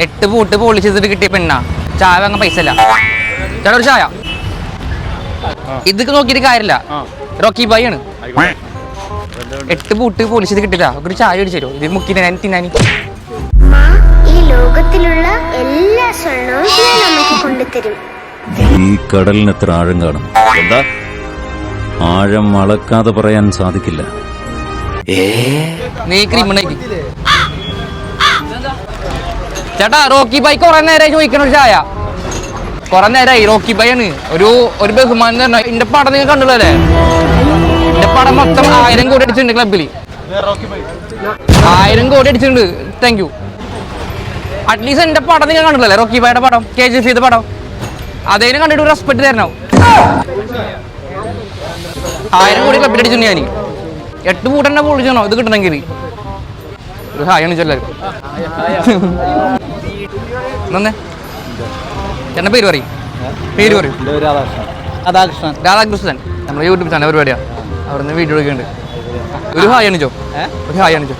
8 പൂട്ട് പോളിഷ് ചെയ്തിട്ട് കിട്ടിയ പെണ്ണാ. ചായ വാങ്ങാൻ പൈസ ഇല്ല. ചേട്ടാ ഒരു ചായ. ഇതൊക്കെ നോക്കിയിട്ട് കാര്യമില്ല. റോക്കി ബായി ആണ്. 8 പൂട്ട് പോളിഷ് ചെയ്ത് കിട്ടില്ല. ഒരു ചായ അടിച്ചു തരുമോ? ഇത് മുക്കി തിന്നാനി. ഈ ലോകത്തിലുള്ള എല്ലാ സ്വർണവും നമുക്ക് കൊണ്ടുതരും. ഈ കടലിന് എത്ര ആഴം കാണും? എന്താ ആഴം അളക്കാതെ പറയാൻ സാധിക്കില്ല. നീ ക്രിമിനൽ ചേട്ടാ. റോക്കി ബായി കുറെ നേരമായി ചോദിക്കണ ഒരു ചായ. കുറെ നേരമായി. റോക്കി ബായി ആണ്. ഒരു ബഹുമാനം തന്നെ. എന്റെ പടം നിങ്ങൾ കണ്ടുള്ളൂ. എന്റെ പടം മൊത്തം 1000 കോടി അടിച്ചിട്ടുണ്ട് ക്ലബിൽ. 1000 കോടി അടിച്ചിട്ടുണ്ട്. Thank you. അറ്റ്ലീസ്റ്റ് എന്റെ പടം നിങ്ങൾ കണ്ടില്ലേ? റോക്കി ബായുടെ പടം, KGF ചെയ്ത പടം. അതേനെ കണ്ടിട്ട് ഒരു റെസ്പെക്ട് തരണം. 1000 കോടി ക്ലബിൽ അടിച്ചിട്ടുണ്ട് ഞാൻ. 8 പൂട്ടെന്നെ പൊളിച്ചോ ഇത് കിട്ടണമെങ്കിൽ. ഒരു ഹായാണ് എല്ലാവരും. എന്നേ ചേട്ടൻ്റെ പേര് പറയും. പേര് പറയും. രാധാകൃഷ്ണൻ. നമ്മുടെ യൂട്യൂബ് ചാനൽ പരിപാടിയാണ്. അവിടെ നിന്ന് വീഡിയോ എടുക്കുന്നുണ്ട്. ഒരു ഹായ് അണിച്ചോ. ഒരു ഹായ് അണിച്ചോ.